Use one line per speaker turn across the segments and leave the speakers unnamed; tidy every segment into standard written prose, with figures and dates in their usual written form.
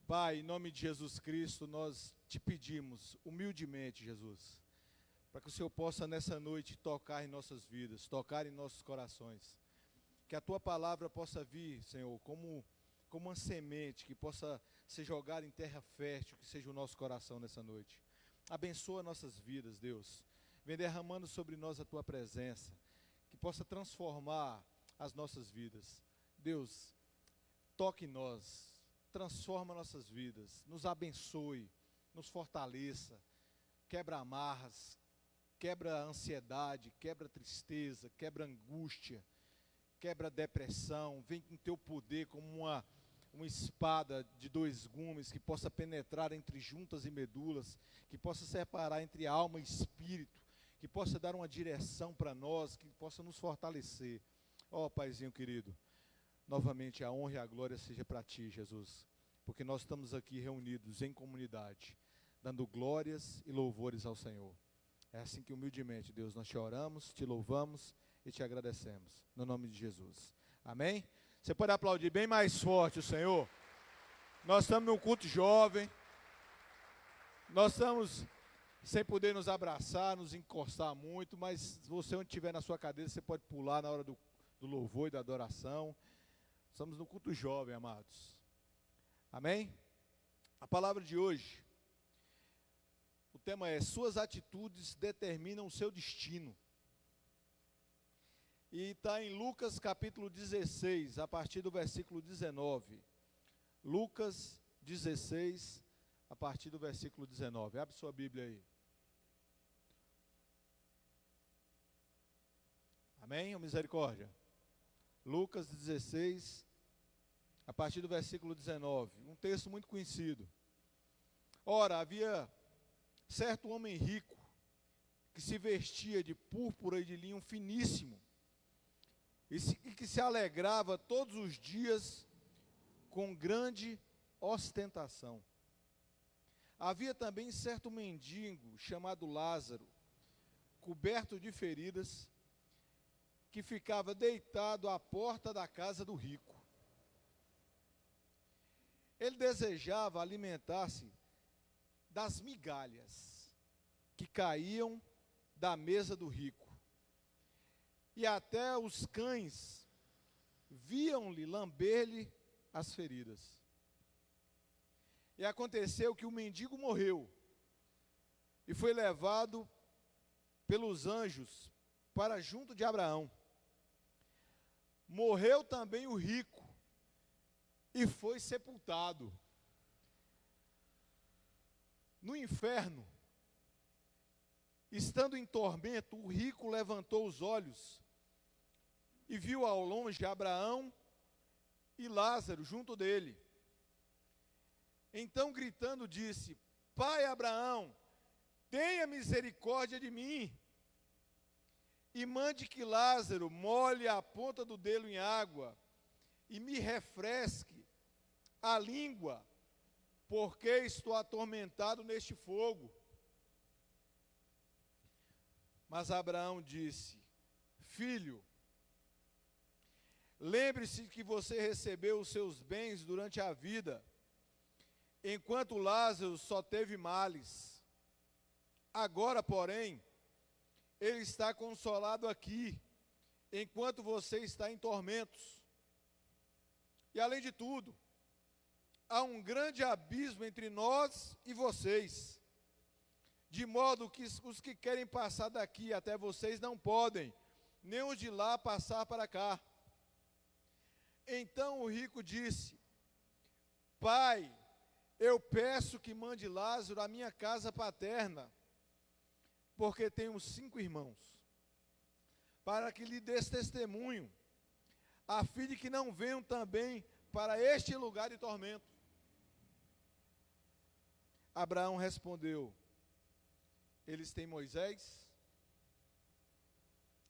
Pai, em nome de Jesus Cristo, nós te pedimos, humildemente, Jesus, para que o Senhor possa nessa noite tocar em nossas vidas, tocar em nossos corações. Que a Tua palavra possa vir, Senhor, como uma semente, que possa ser jogada em terra fértil, que seja o nosso coração nessa noite. Abençoa nossas vidas, Deus. Vem derramando sobre nós a Tua presença, que possa transformar as nossas vidas. Deus, toque em nós, transforma nossas vidas, nos abençoe, nos fortaleça, quebra amarras, quebra a ansiedade, quebra a tristeza, quebra a angústia, quebra a depressão. Vem com Teu poder como uma espada de dois gumes, que possa penetrar entre juntas e medulas, que possa separar entre alma e espírito, que possa dar uma direção para nós, que possa nos fortalecer. Ó Paizinho querido, novamente a honra e a glória seja para Ti, Jesus, porque nós estamos aqui reunidos em comunidade, dando glórias e louvores ao Senhor. É assim que humildemente, Deus, nós te oramos, te louvamos e te agradecemos, no nome de Jesus. Amém? Você pode aplaudir bem mais forte o Senhor. Nós estamos num culto jovem, nós estamos sem poder nos abraçar, nos encostar muito, mas se você onde estiver na sua cadeira, você pode pular na hora do louvor e da adoração. Estamos no culto jovem, amados. Amém? A palavra de hoje, o tema é: suas atitudes determinam o seu destino. E está em Lucas capítulo 16, a partir do versículo 19. Lucas 16, a partir do versículo 19. Abre sua Bíblia aí. Amém? Ou misericórdia? Lucas 16, a partir do versículo 19. Um texto muito conhecido. Ora, havia certo homem rico, que se vestia de púrpura e de linho finíssimo, e que se alegrava todos os dias com grande ostentação. Havia também certo mendigo, chamado Lázaro, coberto de feridas, que ficava deitado à porta da casa do rico. Ele desejava alimentar-se das migalhas que caíam da mesa do rico, e até os cães viam-lhe lamber-lhe as feridas. E aconteceu que o mendigo morreu e foi levado pelos anjos para junto de Abraão. Morreu também o rico e foi sepultado. No inferno, estando em tormento, o rico levantou os olhos e viu ao longe Abraão e Lázaro junto dele. Então, gritando, disse: Pai Abraão, tenha misericórdia de mim, e mande que Lázaro molhe a ponta do dedo em água e me refresque a língua, porque estou atormentado neste fogo. Mas Abraão disse: Filho, lembre-se que você recebeu os seus bens durante a vida, enquanto Lázaro só teve males. Agora, porém, ele está consolado aqui, enquanto você está em tormentos. E além de tudo, há um grande abismo entre nós e vocês, de modo que os que querem passar daqui até vocês não podem, nem os de lá passar para cá. Então o rico disse: Pai, eu peço que mande Lázaro à minha casa paterna, porque tenho 5 irmãos, para que lhe dês testemunho, a fim de que não venham também para este lugar de tormento. Abraão respondeu: eles têm Moisés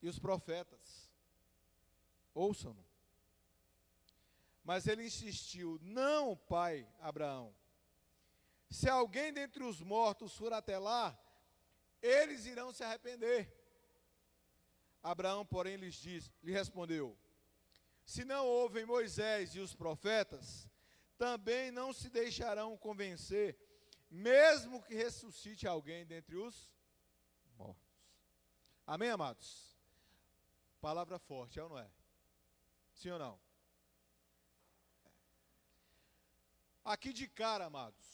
e os profetas, ouçam-no. Mas ele insistiu: não, pai Abraão, se alguém dentre os mortos for até lá, eles irão se arrepender. Abraão, porém, lhe respondeu: se não ouvem Moisés e os profetas, também não se deixarão convencer, mesmo que ressuscite alguém dentre os mortos. Amém, amados? Palavra forte, é ou não é? Sim ou não? Aqui de cara, amados,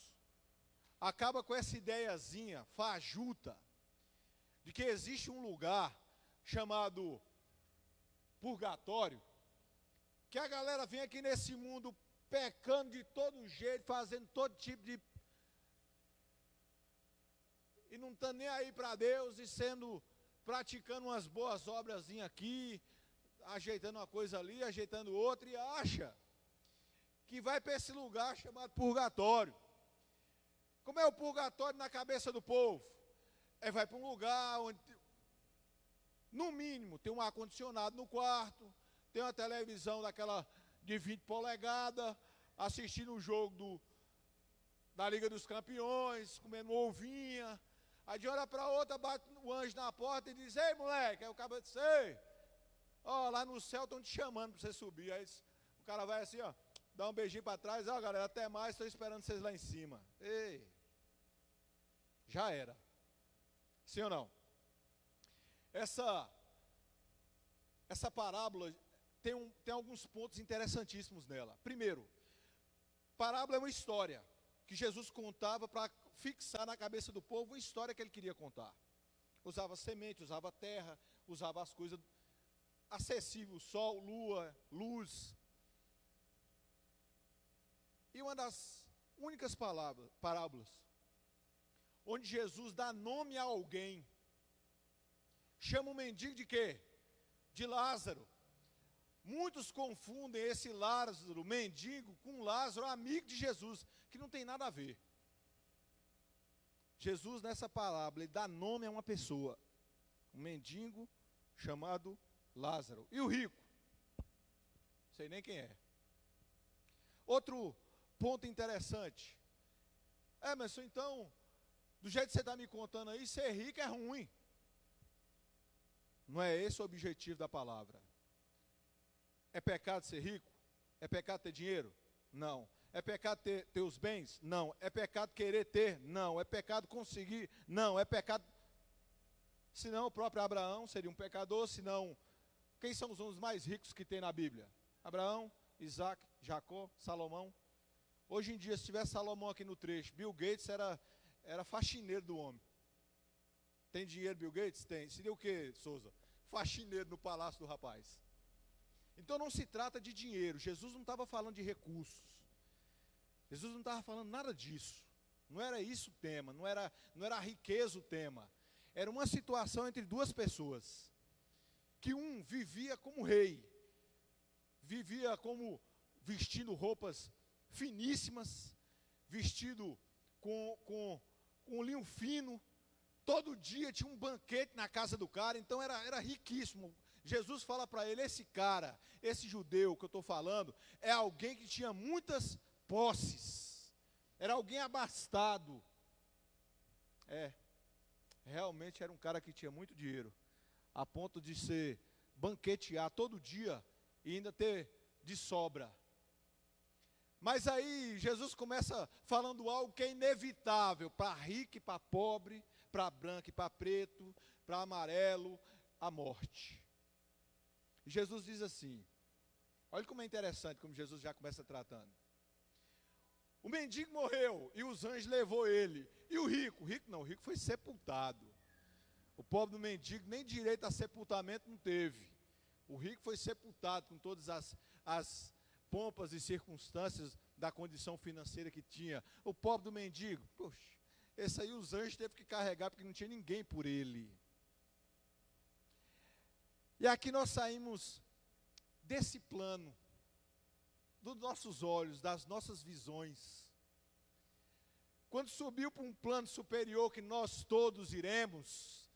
acaba com essa ideiazinha fajuta de que existe um lugar chamado purgatório, que a galera vem aqui nesse mundo pecando de todo jeito, fazendo todo tipo de... e não está nem aí para Deus, e praticando umas boas obras aqui, ajeitando uma coisa ali, ajeitando outra, e acha que vai para esse lugar chamado purgatório. Como é o purgatório na cabeça do povo? Vai para um lugar onde, no mínimo, tem um ar-condicionado no quarto, tem uma televisão daquela de 20 polegadas, assistindo o jogo da Liga dos Campeões, comendo uma ovinha. Aí de hora para outra bate o anjo na porta e diz: ei, moleque, aí o cara diz: ei, ó, lá no céu estão te chamando para você subir. Aí o cara vai assim, ó, dá um beijinho para trás: ó, galera, até mais, estou esperando vocês lá em cima. Ei, já era. Sim ou não? Essa parábola tem alguns pontos interessantíssimos nela. Primeiro, parábola é uma história que Jesus contava para fixar na cabeça do povo uma história que ele queria contar. Usava semente, usava terra, usava as coisas acessíveis, sol, lua, luz. E uma das únicas parábolas onde Jesus dá nome a alguém, chama o mendigo de quê? De Lázaro. Muitos confundem esse Lázaro, mendigo, com Lázaro, amigo de Jesus, que não tem nada a ver. Jesus, nessa parábola, ele dá nome a uma pessoa, um mendigo chamado Lázaro. E o rico? Sei nem quem é. Outro ponto interessante. Mas então, do jeito que você está me contando aí, ser rico é ruim. Não é esse o objetivo da palavra. É pecado ser rico? É pecado ter dinheiro? Não. É pecado ter os bens? Não. É pecado querer ter? Não. É pecado conseguir? Não. É pecado... Senão o próprio Abraão seria um pecador, senão... Quem são os mais ricos que tem na Bíblia? Abraão, Isaac, Jacó, Salomão. Hoje em dia, se tivesse Salomão aqui no trecho, Bill Gates era faxineiro do homem. Tem dinheiro, Bill Gates? Tem. Seria o quê, Souza? Faxineiro no palácio do rapaz. Então não se trata de dinheiro. Jesus não estava falando de recursos. Jesus não estava falando nada disso. Não era isso o tema, não era a riqueza o tema. Era uma situação entre duas pessoas. Que um vivia como rei. Vivia como vestindo roupas finíssimas, vestido com linho fino. Todo dia tinha um banquete na casa do cara, então era riquíssimo. Jesus fala para ele: esse cara, esse judeu que eu estou falando, é alguém que tinha muitas posses, era alguém abastado. Realmente era um cara que tinha muito dinheiro, a ponto de se banquetear todo dia e ainda ter de sobra. Mas aí Jesus começa falando algo que é inevitável para rico e para pobre, para branco e para preto, para amarelo, a morte. Jesus diz assim, olha como é interessante, como Jesus já começa tratando. O mendigo morreu e os anjos levou ele. E o rico? O rico foi sepultado. O pobre do mendigo nem direito a sepultamento não teve. O rico foi sepultado com todas as pompas e circunstâncias da condição financeira que tinha. O pobre do mendigo, poxa, esse aí os anjos teve que carregar porque não tinha ninguém por ele. E aqui nós saímos desse plano, dos nossos olhos, das nossas visões. Quando subiu para um plano superior que nós todos iremos,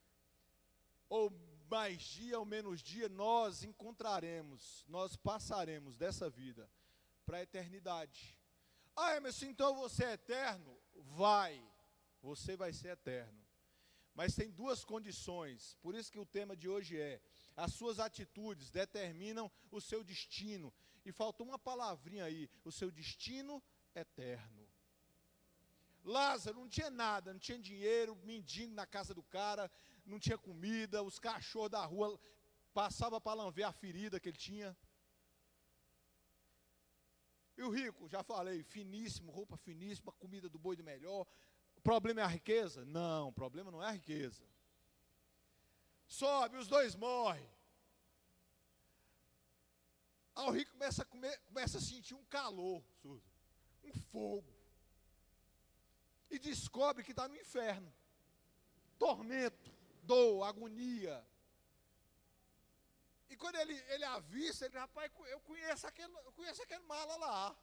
ou mais dia ou menos dia, nós encontraremos, nós passaremos dessa vida para a eternidade. Mas então você é eterno? Você vai ser eterno. Mas tem duas condições, por isso que o tema de hoje é: as suas atitudes determinam o seu destino. E faltou uma palavrinha aí, o seu destino eterno. Lázaro não tinha nada, não tinha dinheiro, mendigo na casa do cara, não tinha comida, os cachorros da rua passavam para lamber a ferida que ele tinha. E o rico, já falei, finíssimo, roupa finíssima, comida do boi do melhor. O problema é a riqueza? Não, o problema não é a riqueza. Sobe, os dois morrem. Aí o rico começa a sentir um calor, um fogo. E descobre que está no inferno. Tormento, dor, agonia. E quando ele avista, ele diz, rapaz, eu conheço aquele mala lá.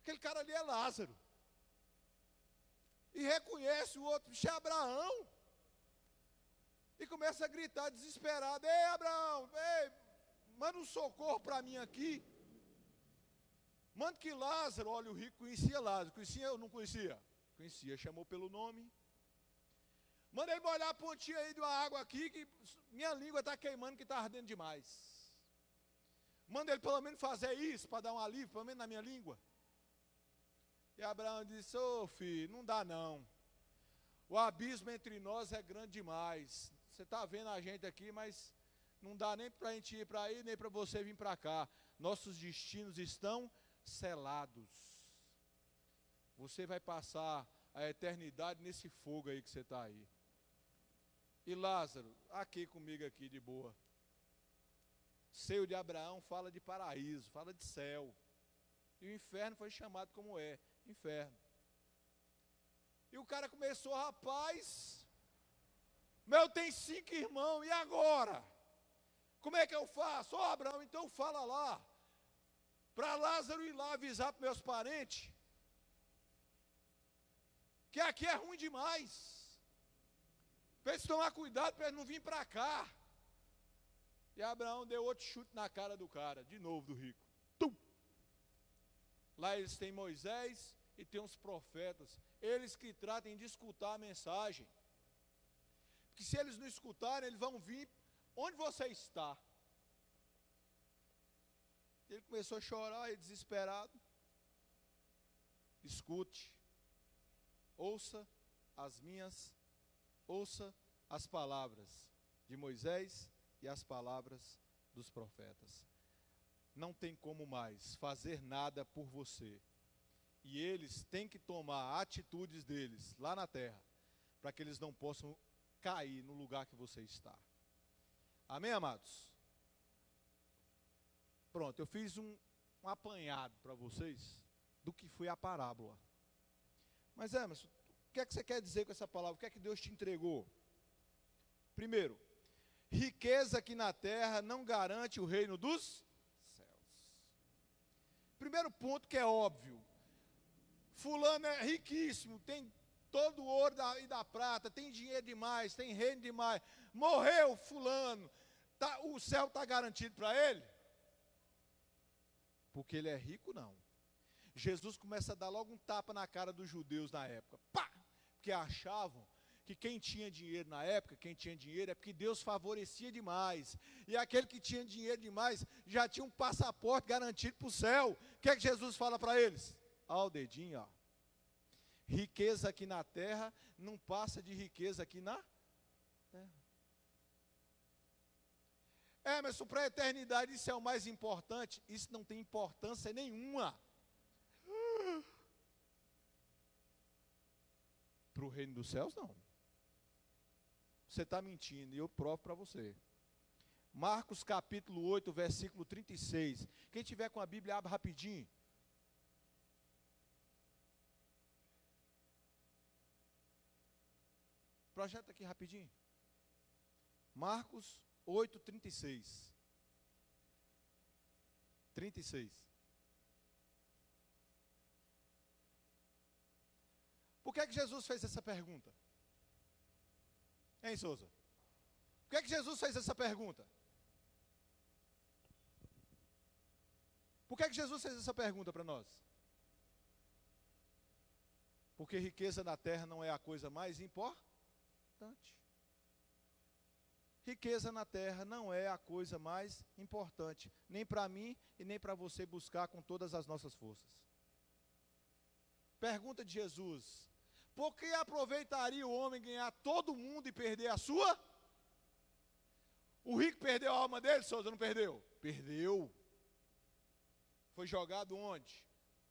Aquele cara ali é Lázaro. E reconhece o outro, bicho, é Abraão. E começa a gritar desesperado, ei Abraão, ei, manda um socorro para mim aqui. Manda que Lázaro, olha, o rico conhecia Lázaro, conhecia ou não conhecia? Conhecia, chamou pelo nome. Manda ele molhar a pontinha aí de uma água aqui, que minha língua está queimando, que está ardendo demais. Manda ele pelo menos fazer isso, para dar um alívio, pelo menos na minha língua. E Abraão disse, ô filho, não dá não. O abismo entre nós é grande demais. Você está vendo a gente aqui, mas não dá nem para a gente ir para aí, nem para você vir para cá. Nossos destinos estão selados. Você vai passar a eternidade nesse fogo aí que você está aí. E Lázaro, aqui comigo aqui de boa. Seio de Abraão fala de paraíso, fala de céu. E o inferno foi chamado como é, inferno. E o cara começou, rapaz, meu tem 5 irmãos, e agora? Como é que eu faço? Ó Abraão, então fala lá, para Lázaro ir lá avisar para meus parentes, que aqui é ruim demais. Para eles tomar cuidado, para eles não virem para cá. E Abraão deu outro chute na cara do cara, de novo do rico. Tum! Lá eles têm Moisés e tem uns profetas. Eles que tratem de escutar a mensagem. Porque se eles não escutarem, eles vão vir onde você está. Ele começou a chorar, e desesperado. Escute. Ouça as palavras de Moisés e as palavras dos profetas. Não tem como mais fazer nada por você. E eles têm que tomar atitudes deles lá na terra, para que eles não possam cair no lugar que você está. Amém, amados? Pronto, eu fiz um apanhado para vocês do que foi a parábola. Mas Emerson, o que é que você quer dizer com essa palavra? O que é que Deus te entregou? Primeiro, riqueza aqui na terra não garante o reino dos céus. Primeiro ponto que é óbvio. Fulano é riquíssimo, tem todo o ouro e da prata, tem dinheiro demais, tem reino demais. Morreu fulano, o céu está garantido para ele? Porque ele é rico, não. Jesus começa a dar logo um tapa na cara dos judeus na época. Pá! Porque achavam que quem tinha dinheiro na época, quem tinha dinheiro é porque Deus favorecia demais. E aquele que tinha dinheiro demais já tinha um passaporte garantido para o céu. O que é que Jesus fala para eles? Ó, o dedinho, ó. Riqueza aqui na terra não passa de riqueza aqui na terra. Mas para a eternidade isso é o mais importante. Isso não tem importância nenhuma. Para o reino dos céus, não. Você está mentindo e eu provo para você. Marcos capítulo 8, versículo 36. Quem tiver com a Bíblia, abre rapidinho. Projeta aqui rapidinho. Marcos 8, 36. 36. Por que é que Jesus fez essa pergunta? Hein, Souza? Por que é que Jesus fez essa pergunta? Por que é que Jesus fez essa pergunta para nós? Porque riqueza na terra não é a coisa mais importante. Riqueza na terra não é a coisa mais importante, nem para mim e nem para você buscar com todas as nossas forças. Pergunta de Jesus: por que aproveitaria o homem ganhar todo mundo e perder a sua? O rico perdeu a alma dele, Souza, não perdeu? Perdeu. Foi jogado onde?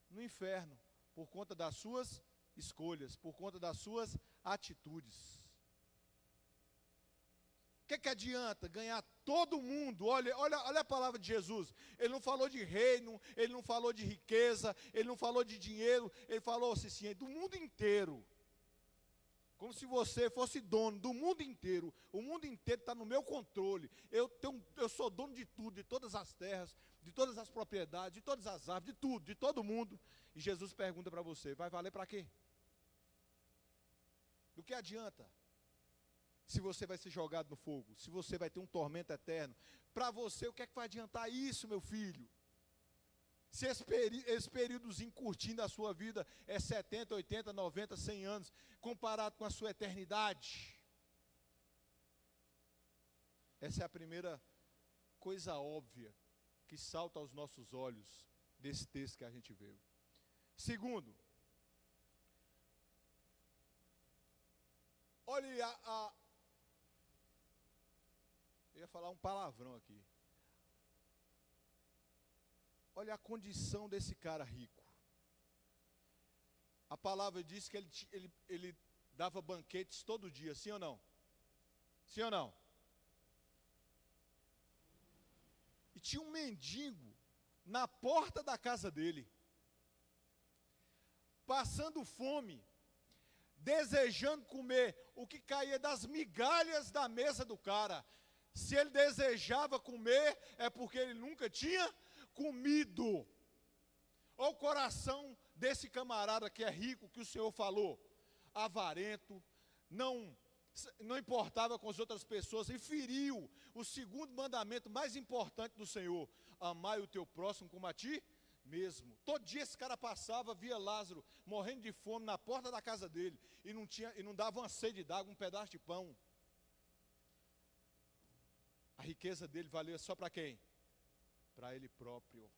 No inferno, por conta das suas escolhas, por conta das suas atitudes. O que adianta ganhar todo mundo? Olha a palavra de Jesus. Ele não falou de reino, ele não falou de riqueza, ele não falou de dinheiro, ele falou assim, do mundo inteiro. Como se você fosse dono do mundo inteiro. O mundo inteiro está no meu controle. Eu sou dono de tudo, de todas as terras, de todas as propriedades, de todas as árvores, de tudo, de todo mundo. E Jesus pergunta para você, vai valer para quê? Do que adianta? Se você vai ser jogado no fogo, se você vai ter um tormento eterno, para você o que é que vai adiantar isso, meu filho? Se esse períodozinho curtindo a sua vida é 70, 80, 90, 100 anos, comparado com a sua eternidade. Essa é a primeira coisa óbvia que salta aos nossos olhos desse texto que a gente viu. Segundo, olhe eu ia falar um palavrão aqui. Olha a condição desse cara rico. A palavra diz que ele dava banquetes todo dia, sim ou não? Sim ou não? E tinha um mendigo na porta da casa dele, passando fome, desejando comer o que caía das migalhas da mesa do cara. Se ele desejava comer, é porque ele nunca tinha comido. Olha o coração desse camarada que é rico, que o Senhor falou, avarento, não importava com as outras pessoas, e feriu o segundo mandamento mais importante do Senhor: amai o teu próximo como a ti mesmo. Todo dia esse cara passava, via Lázaro morrendo de fome na porta da casa dele, e não dava uma sede d'água, um pedaço de pão. A riqueza dele valia só para quem? Para ele próprio.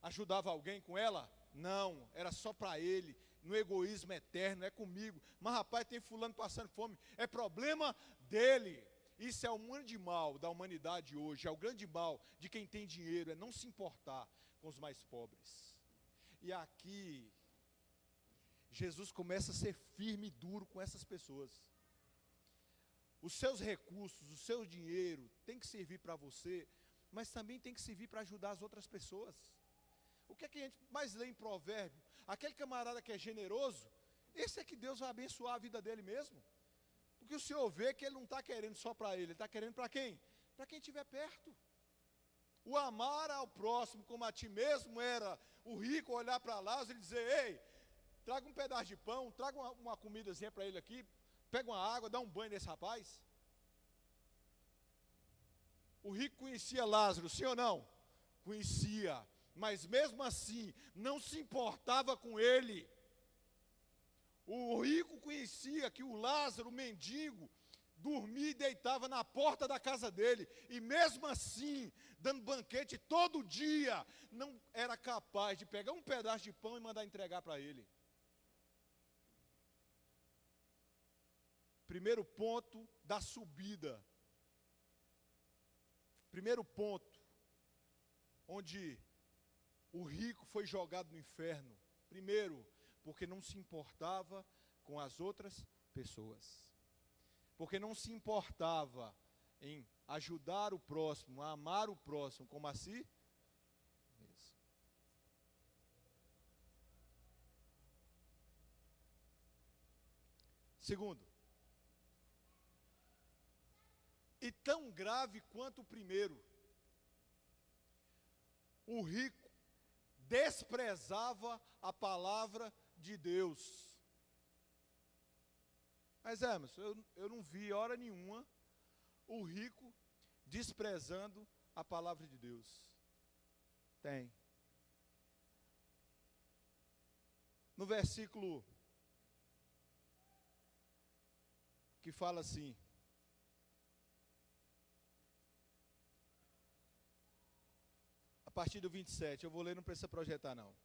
Ajudava alguém com ela? Não, era só para ele, no egoísmo eterno, é comigo. Mas rapaz, tem fulano passando fome, é problema dele. Isso é o grande mal da humanidade hoje, é o grande mal de quem tem dinheiro, é não se importar com os mais pobres. E aqui, Jesus começa a ser firme e duro com essas pessoas. Os seus recursos, o seu dinheiro tem que servir para você, mas também tem que servir para ajudar as outras pessoas. O que é que a gente mais lê em Provérbio? Aquele camarada que é generoso, esse é que Deus vai abençoar a vida dele mesmo. Porque o Senhor vê que ele não está querendo só para ele está querendo para quem? Para quem estiver perto. O amar ao próximo como a ti mesmo era o rico olhar para Lázaro e dizer: ei, traga um pedaço de pão, traga uma comidazinha para ele aqui, pega uma água, dá um banho nesse rapaz. O rico conhecia Lázaro, sim ou não? Conhecia, mas mesmo assim não se importava com ele. O rico conhecia que o Lázaro, o mendigo, dormia e deitava na porta da casa dele, e mesmo assim, dando banquete todo dia, não era capaz de pegar um pedaço de pão e mandar entregar para ele. Primeiro ponto da subida. Primeiro ponto, onde o rico foi jogado no inferno. Primeiro, porque não se importava com as outras pessoas. Porque não se importava em ajudar o próximo, a amar o próximo, como a si mesmo. Segundo, e tão grave quanto o primeiro, o rico desprezava a palavra de Deus. Mas Emerson, eu não vi hora nenhuma o rico desprezando a palavra de Deus. Tem. No versículo que fala assim: a partir do 27, eu vou ler, não precisa projetar não.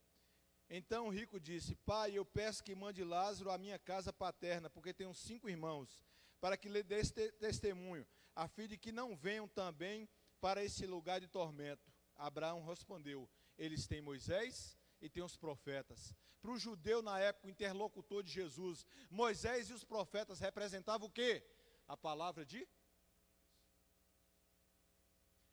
Então o rico disse: Pai, eu peço que mande Lázaro à minha casa paterna, porque tenho 5 irmãos, para que lhe dê testemunho, a fim de que não venham também para esse lugar de tormento. Abraão respondeu: eles têm Moisés e têm os profetas. Para o judeu na época, o interlocutor de Jesus, Moisés e os profetas representavam o quê? A palavra de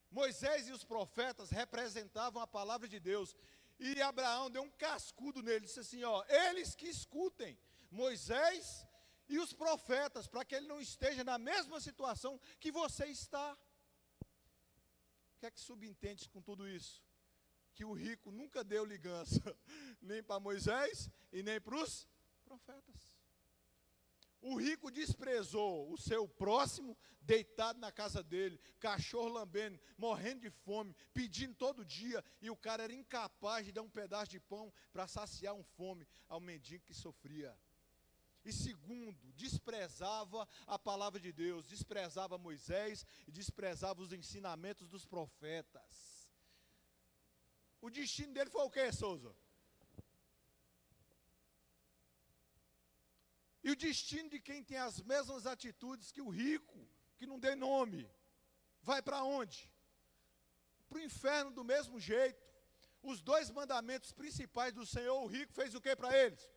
Moisés e os profetas representavam a palavra de Deus. E Abraão deu um cascudo nele, disse assim, eles que escutem Moisés e os profetas, para que ele não esteja na mesma situação que você está. O que é que subentende com tudo isso? Que o rico nunca deu ligança, nem para Moisés e nem para os profetas. O rico desprezou o seu próximo, deitado na casa dele, cachorro lambendo, morrendo de fome, pedindo todo dia, e o cara era incapaz de dar um pedaço de pão para saciar uma fome ao mendigo que sofria. E segundo, desprezava a palavra de Deus, desprezava Moisés e desprezava os ensinamentos dos profetas. O destino dele foi o quê, Souza? E o destino de quem tem as mesmas atitudes que o rico, que não tem nome, vai para onde? Para o inferno do mesmo jeito. Os 2 mandamentos principais do Senhor, o rico fez o que para eles?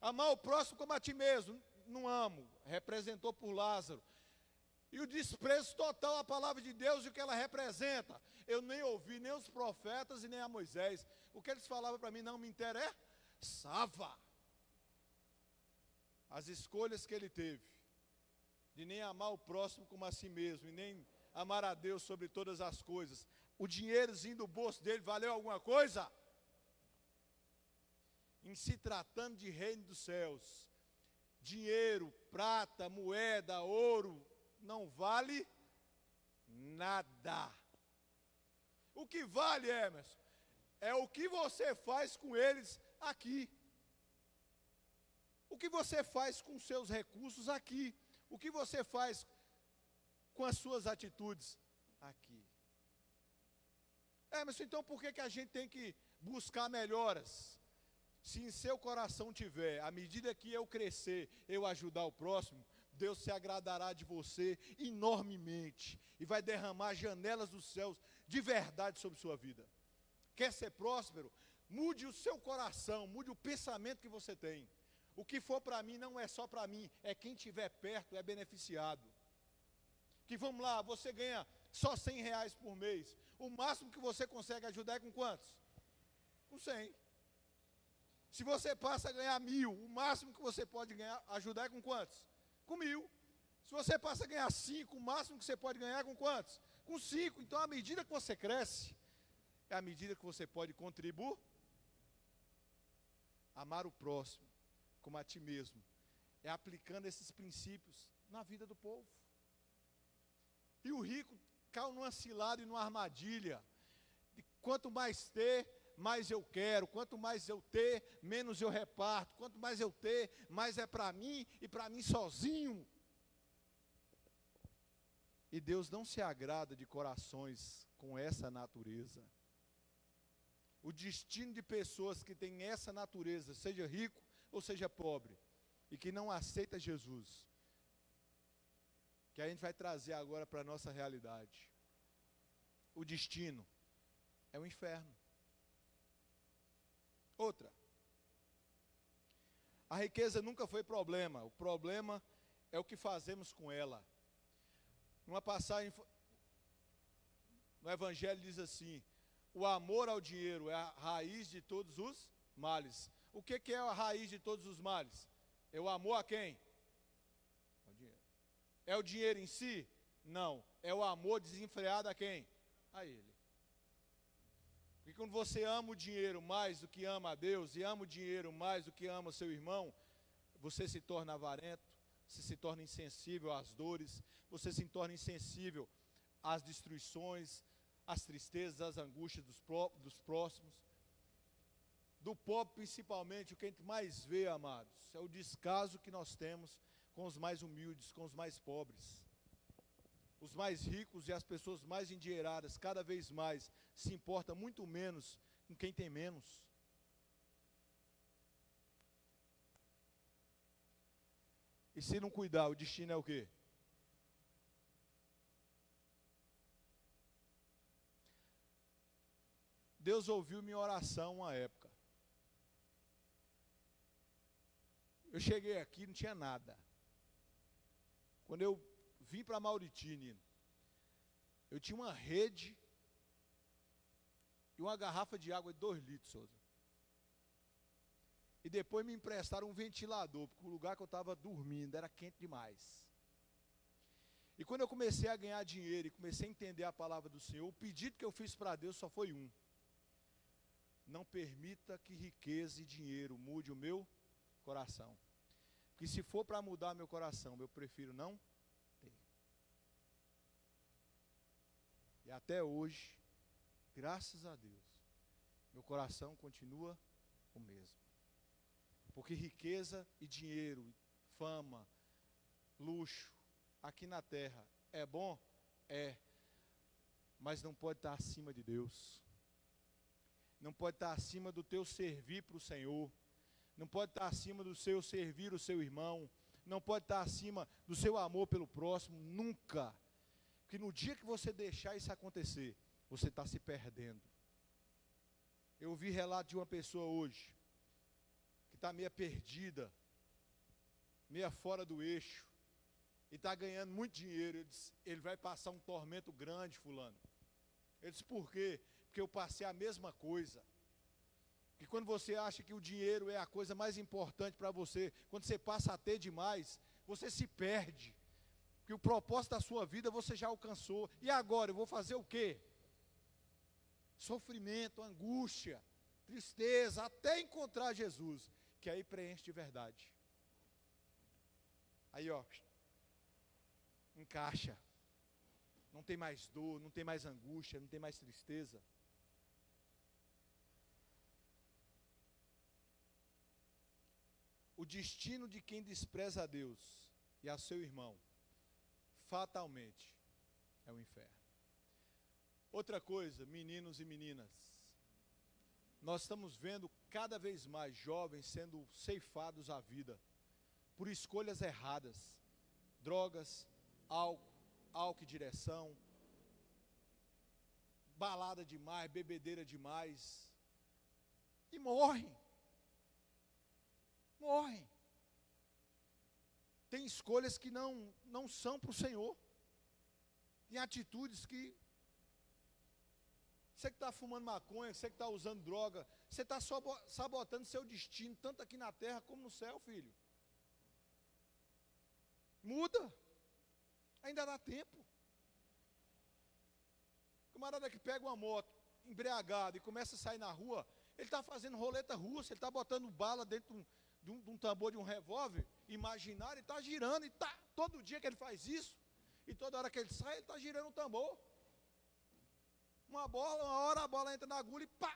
Amar o próximo como a ti mesmo. Não amo, representou por Lázaro. E o desprezo total à palavra de Deus e o que ela representa. Eu nem ouvi nem os profetas e nem a Moisés. O que eles falavam para mim não me interessava. As escolhas que ele teve, de nem amar o próximo como a si mesmo, e nem amar a Deus sobre todas as coisas. O dinheirozinho do bolso dele valeu alguma coisa? Em se tratando de reino dos céus, dinheiro, prata, moeda, ouro, não vale nada. O que vale, Emerson, é o que você faz com eles aqui. O que você faz com os seus recursos aqui? O que você faz com as suas atitudes aqui? Mas então por que a gente tem que buscar melhoras? Se em seu coração tiver, à medida que eu crescer, eu ajudar o próximo, Deus se agradará de você enormemente e vai derramar janelas dos céus de verdade sobre sua vida. Quer ser próspero? Mude o seu coração, mude o pensamento que você tem. O que for para mim não é só para mim, é quem estiver perto é beneficiado. Que vamos lá, você ganha só R$100 por mês. O máximo que você consegue ajudar é com quantos? Com 100. Se você passa a ganhar 1.000, o máximo que você pode ganhar, ajudar é com quantos? Com 1.000. Se você passa a ganhar 5, o máximo que você pode ganhar é com quantos? Com 5. Então, à medida que você cresce, é à medida que você pode contribuir, amar o próximo como a ti mesmo, é aplicando esses princípios na vida do povo. E o rico caiu numa cilada e numa armadilha, de quanto mais ter, mais eu quero, quanto mais eu ter, menos eu reparto, quanto mais eu ter, mais é para mim e para mim sozinho. E Deus não se agrada de corações com essa natureza. O destino de pessoas que têm essa natureza, seja rico ou seja pobre, e que não aceita Jesus, que a gente vai trazer agora para a nossa realidade. O destino é o inferno. Outra, a riqueza nunca foi problema, o problema é o que fazemos com ela. Numa passagem no Evangelho diz assim: o amor ao dinheiro é a raiz de todos os males. O que é a raiz de todos os males? É o amor a quem? Ao dinheiro. É o dinheiro em si? Não. É o amor desenfreado a quem? A ele. Porque quando você ama o dinheiro mais do que ama a Deus, e ama o dinheiro mais do que ama o seu irmão, você se torna avarento, você se torna insensível às dores, você se torna insensível às destruições, às tristezas, às angústias dos próximos. Do pobre principalmente, o que a gente mais vê, amados, é o descaso que nós temos com os mais humildes, com os mais pobres. Os mais ricos e as pessoas mais endinheiradas, cada vez mais, se importam muito menos com quem tem menos. E se não cuidar, o destino é o quê? Deus ouviu minha oração uma época. Eu cheguei aqui, não tinha nada. Quando eu vim para Mauritânia, eu tinha uma rede e uma garrafa de água de 2 litros, Souza. E depois me emprestaram um ventilador, porque o lugar que eu estava dormindo era quente demais. E quando eu comecei a ganhar dinheiro e comecei a entender a palavra do Senhor, o pedido que eu fiz para Deus só foi um: não permita que riqueza e dinheiro mude o meu coração. Porque se for para mudar meu coração, eu prefiro não ter. E até hoje, graças a Deus, meu coração continua o mesmo. Porque riqueza e dinheiro, fama, luxo, aqui na terra, é bom? É. Mas não pode estar acima de Deus. Não pode estar acima do teu servir para o Senhor. Não pode estar acima do seu servir o seu irmão. Não pode estar acima do seu amor pelo próximo, nunca. Porque no dia que você deixar isso acontecer, você está se perdendo. Eu ouvi relato de uma pessoa hoje, que está meia perdida, meia fora do eixo, e está ganhando muito dinheiro. Ele vai passar um tormento grande, fulano. Ele disse, por quê? Porque eu passei a mesma coisa. Que quando você acha que o dinheiro é a coisa mais importante para você, quando você passa a ter demais, você se perde. Porque o propósito da sua vida você já alcançou. E agora, eu vou fazer o quê? Sofrimento, angústia, tristeza, até encontrar Jesus, que aí preenche de verdade. Aí, ó, encaixa. Não tem mais dor, não tem mais angústia, não tem mais tristeza. O destino de quem despreza a Deus e a seu irmão, fatalmente, é o inferno. Outra coisa, meninos e meninas, nós estamos vendo cada vez mais jovens sendo ceifados à vida, por escolhas erradas, drogas, álcool e direção, balada demais, bebedeira demais, e morrem. Tem escolhas que não são para o Senhor. Tem atitudes que, você que está fumando maconha, você que está usando droga, você está sabotando seu destino, tanto aqui na terra como no céu, filho. Muda, ainda dá tempo. O camarada que pega uma moto, embriagado, e começa a sair na rua, ele está fazendo roleta russa, ele está botando bala dentro de um tambor de um revólver imaginário, e está girando, e todo dia que ele faz isso, e toda hora que ele sai, ele está girando o tambor. Uma hora a bola entra na agulha e pá!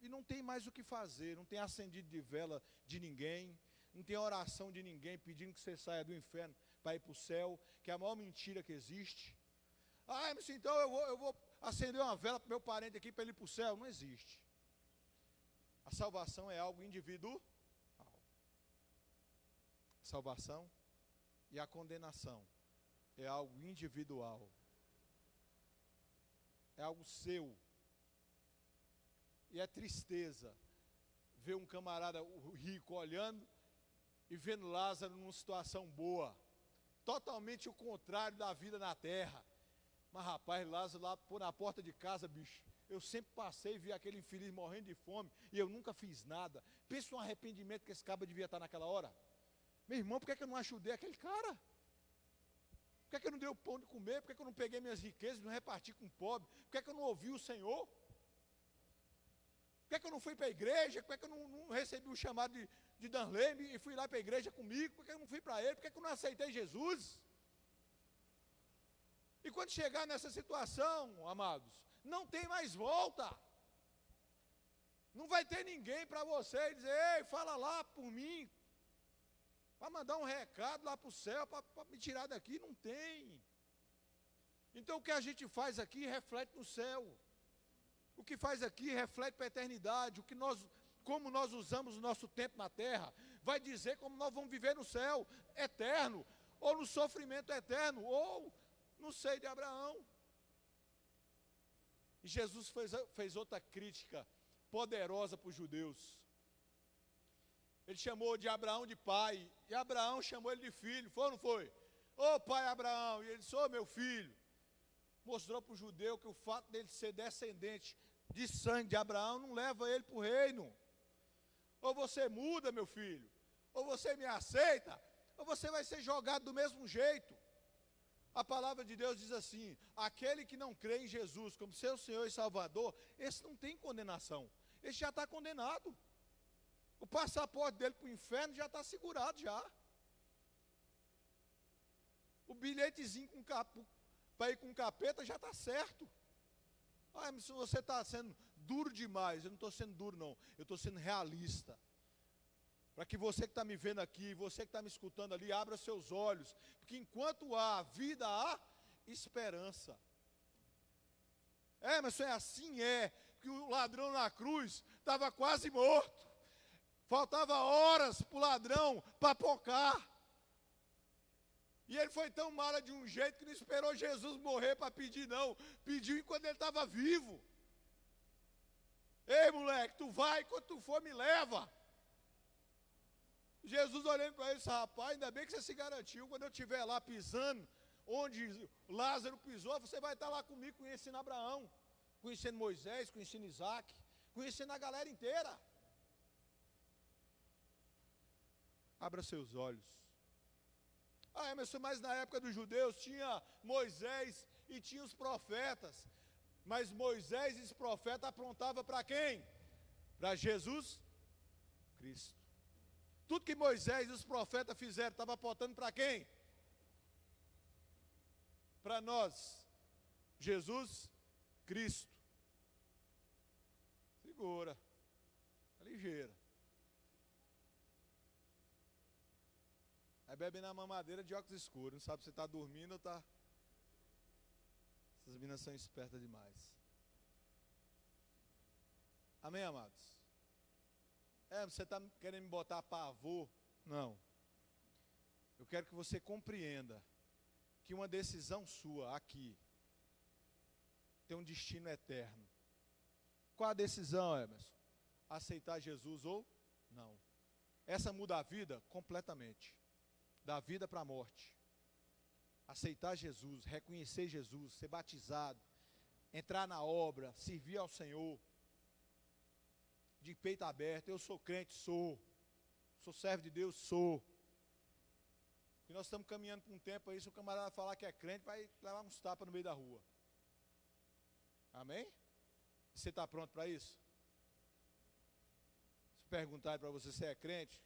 E não tem mais o que fazer, não tem acendido de vela de ninguém, não tem oração de ninguém pedindo que você saia do inferno para ir para o céu, que é a maior mentira que existe. Ah, mas então eu vou acender uma vela para o meu parente aqui para ele ir para o céu. Não existe. A salvação é algo individual. A salvação e a condenação é algo individual. É algo seu. E é tristeza ver um camarada rico olhando e vendo Lázaro numa situação boa. Totalmente o contrário da vida na terra. Mas rapaz, Lázaro lá na porta de casa, bicho, eu sempre passei e vi aquele infeliz morrendo de fome e eu nunca fiz nada. Pensa no arrependimento que esse cabra devia estar naquela hora. Meu irmão, por que eu não ajudei aquele cara? Por que eu não dei o pão de comer? Por que eu não peguei minhas riquezas e não reparti com o pobre? Por que eu não ouvi o Senhor? Por que eu não fui para a igreja? Por que eu não recebi o chamado de Danley e fui lá para a igreja comigo? Por que eu não fui para ele? Por que eu não aceitei Jesus? E quando chegar nessa situação, amados, não tem mais volta. Não vai ter ninguém para você dizer, ei, fala lá por mim, para mandar um recado lá para o céu, para me tirar daqui. Não tem. Então o que a gente faz aqui reflete no céu. O que faz aqui reflete para a eternidade. Como nós usamos o nosso tempo na terra, vai dizer como nós vamos viver no céu eterno, ou no sofrimento eterno, ou no seio de Abraão. E Jesus fez outra crítica poderosa para os judeus. Ele chamou de Abraão de pai, e Abraão chamou ele de filho, foi ou não foi? Ô pai Abraão, e ele disse, ô meu filho. Mostrou para o judeu que o fato dele ser descendente de sangue de Abraão não leva ele para o reino. Ou você muda, meu filho, ou você me aceita, ou você vai ser jogado do mesmo jeito. A palavra de Deus diz assim, aquele que não crê em Jesus como seu Senhor e Salvador, esse não tem condenação, esse já está condenado. O passaporte dele para o inferno já está segurado já. O bilhetezinho para ir com o capeta já está certo. Ah, mas se você está sendo duro demais, eu não estou sendo duro não, eu estou sendo realista. Para que você que está me vendo aqui, você que está me escutando ali, abra seus olhos, porque enquanto há vida, há esperança. Mas é assim, porque o ladrão na cruz estava quase morto. Faltava horas para o ladrão papocar. E ele foi tão mala de um jeito que não esperou Jesus morrer para pedir não. Pediu enquanto ele estava vivo. Ei moleque, tu vai, quando tu for me leva. Jesus olhando para ele, rapaz, ainda bem que você se garantiu. Quando eu estiver lá pisando, onde Lázaro pisou, você vai estar lá comigo conhecendo Abraão, conhecendo Moisés, conhecendo Isaac, conhecendo a galera inteira. Abra seus olhos. Emerson, mas na época dos judeus tinha Moisés e tinha os profetas. Mas Moisés e os profetas aprontavam para quem? Para Jesus Cristo. Tudo que Moisés e os profetas fizeram, estava apontando para quem? Para nós. Jesus Cristo. Segura. Tá ligeira. Aí bebe na mamadeira de óculos escuros. Não sabe se está dormindo ou está... Essas meninas são espertas demais. Amém, amados? Você está querendo me botar pavor? Não. Eu quero que você compreenda que uma decisão sua aqui tem um destino eterno. Qual a decisão, Emerson? Aceitar Jesus ou não. Essa muda a vida completamente. Da vida para a morte. Aceitar Jesus, reconhecer Jesus, ser batizado, entrar na obra, servir ao Senhor, de peito aberto. Eu sou crente, sou servo de Deus, sou. E nós estamos caminhando por um tempo aí, se o camarada falar que é crente, vai levar uns tapas no meio da rua. Amém? Você está pronto para isso? Se perguntarem para você se é crente,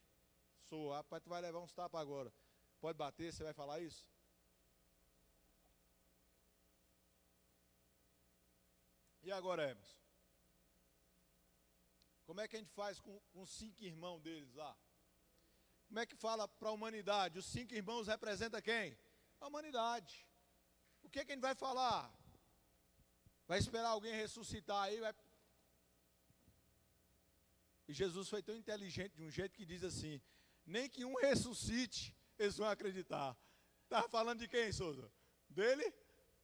sou. Rapaz, tu vai levar uns tapas agora. Pode bater, você vai falar isso? E agora, Emerson? Como é que a gente faz com os 5 irmãos deles lá? Como é que fala para a humanidade? Os 5 irmãos representam quem? A humanidade. O que é que a gente vai falar? Vai esperar alguém ressuscitar aí? E Jesus foi tão inteligente de um jeito que diz assim, nem que um ressuscite, eles vão acreditar. Estava falando de quem, Souza? Dele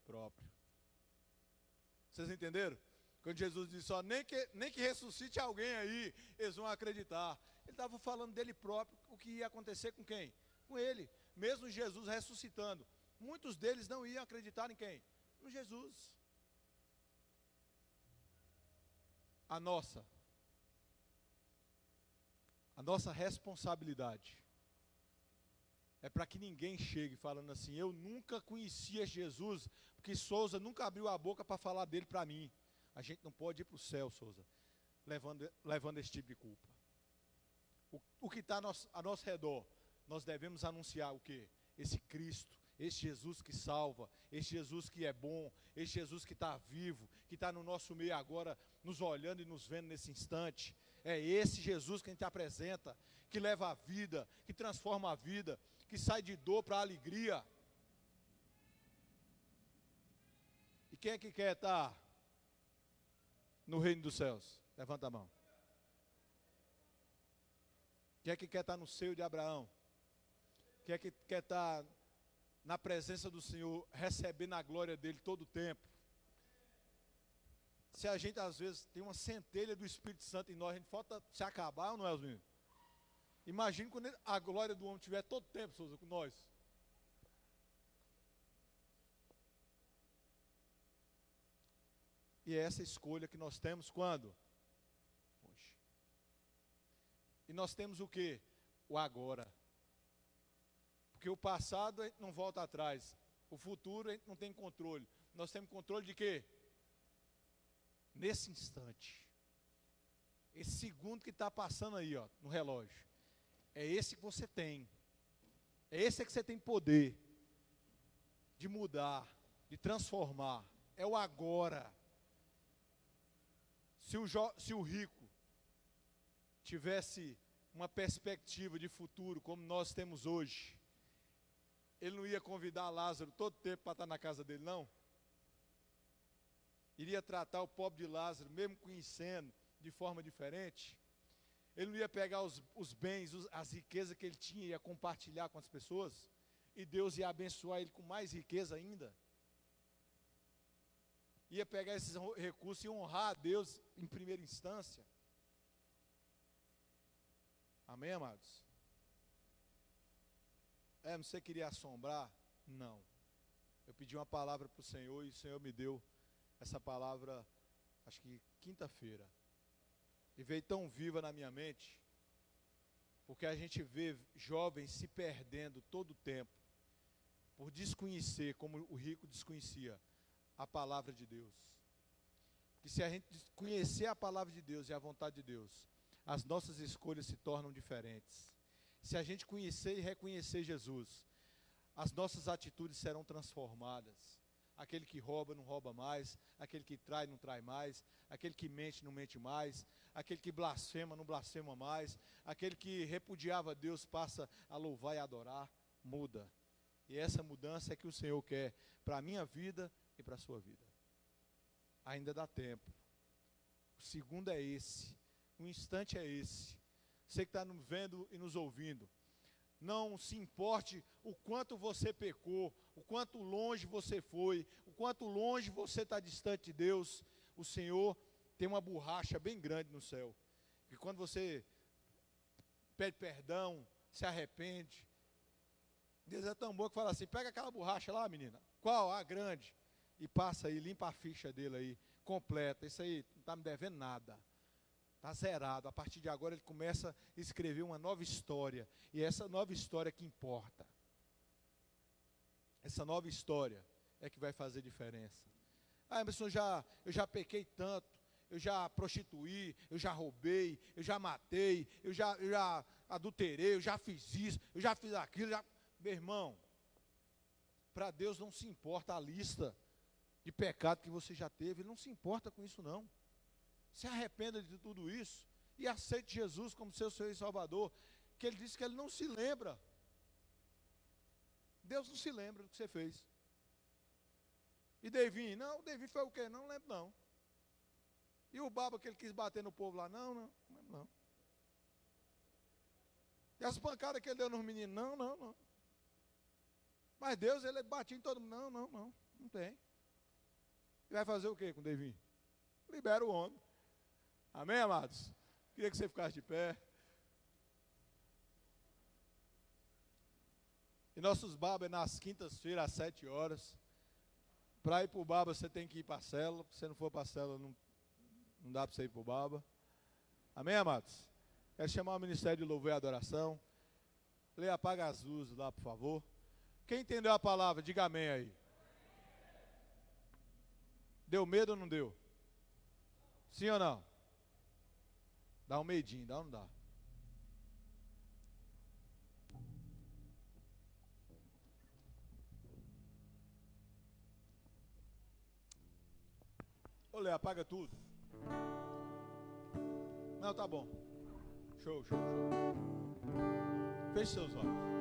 próprio. Vocês entenderam? Quando Jesus disse, nem que ressuscite alguém aí, eles vão acreditar. Ele estava falando dele próprio, o que ia acontecer com quem? Com ele. Mesmo Jesus ressuscitando, muitos deles não iam acreditar em quem? No Jesus. A nossa responsabilidade é para que ninguém chegue falando assim, eu nunca conhecia Jesus, porque Souza nunca abriu a boca para falar dele para mim. A gente não pode ir para o céu, Souza, levando esse tipo de culpa. O que está a nosso redor, nós devemos anunciar o quê? Esse Cristo, esse Jesus que salva, esse Jesus que é bom, esse Jesus que está vivo, que está no nosso meio agora, nos olhando e nos vendo nesse instante. É esse Jesus que a gente apresenta, que leva a vida, que transforma a vida, que sai de dor para alegria. E quem é que quer estar no reino dos céus? Levanta a mão. Quem é que quer estar no seio de Abraão? Quem é que quer estar na presença do Senhor, recebendo a glória dele todo o tempo? Se a gente às vezes tem uma centelha do Espírito Santo em nós, a gente falta se acabar ou não é, os meninos? Imagine quando a glória do homem estiver todo o tempo, Souza, com nós. E é essa escolha que nós temos quando? Hoje. E nós temos o quê? O agora. Porque o passado a gente não volta atrás. O futuro a gente não tem controle. Nós temos controle de quê? Nesse instante. Esse segundo que está passando aí, ó, no relógio. É esse que você tem. É esse que você tem poder de mudar, de transformar. É o agora. Se o rico tivesse uma perspectiva de futuro como nós temos hoje, ele não ia convidar Lázaro todo tempo para estar na casa dele, não? Iria tratar o pobre de Lázaro, mesmo conhecendo, de forma diferente? Ele não ia pegar os bens, as riquezas que ele tinha e ia compartilhar com as pessoas? E Deus ia abençoar ele com mais riqueza ainda? Ia pegar esses recursos e honrar a Deus em primeira instância? Amém, amados? Você queria assombrar? Não. Eu pedi uma palavra para o Senhor e o Senhor me deu essa palavra, acho que quinta-feira. E veio tão viva na minha mente, porque a gente vê jovens se perdendo todo o tempo, por desconhecer, como o rico desconhecia, a palavra de Deus. Porque se a gente conhecer a palavra de Deus e a vontade de Deus, as nossas escolhas se tornam diferentes. Se a gente conhecer e reconhecer Jesus, as nossas atitudes serão transformadas. Aquele que rouba não rouba mais, aquele que trai não trai mais, aquele que mente não mente mais, aquele que blasfema não blasfema mais, aquele que repudiava Deus passa a louvar e adorar, muda. E essa mudança é que o Senhor quer para a minha vida e para a sua vida. Ainda dá tempo. O segundo é esse, o instante é esse. Você que está nos vendo e nos ouvindo, não se importe o quanto você pecou, o quanto longe você foi, o quanto longe você está distante de Deus. O Senhor tem uma borracha bem grande no céu. E quando você pede perdão, se arrepende, Deus é tão bom que fala assim: pega aquela borracha lá, menina. Qual? A grande. E passa aí, limpa a ficha dele aí, completa. Isso aí não está me devendo nada. Está zerado. A partir de agora ele começa a escrever uma nova história. E é essa nova história que importa. Essa nova história é que vai fazer diferença. Mas eu já pequei tanto, eu já prostituí, eu já roubei, eu já matei, eu já adulterei, eu já fiz isso, eu já fiz aquilo. Meu irmão, para Deus não se importa a lista de pecado que você já teve. Ele não se importa com isso, não. Se arrependa de tudo isso e aceite Jesus como seu Senhor e Salvador, que ele disse que ele não se lembra. Deus não se lembra do que você fez. E Davi? Não, Davi foi o quê? Não lembro não. E o baba que ele quis bater no povo lá? Não lembro não. E as pancadas que ele deu nos meninos? Não. Mas Deus, ele batia em todo mundo? Não tem. E vai fazer o quê com Davi? Libera o homem. Amém, amados? Queria que você ficasse de pé. E nossos babas é nas quintas-feiras, às 7 horas. Para ir para o baba, você tem que ir para a célula. Se você não for para a célula, não dá para você ir para o baba. Amém, amados? Quero chamar o Ministério de Louvor e Adoração. Leia, apaga as luzes lá, por favor. Quem entendeu a palavra, diga amém aí. Deu medo ou não deu? Sim ou não? Dá um medinho, dá ou não dá? Olê, apaga tudo. Não, tá bom. Show. Feche seus olhos.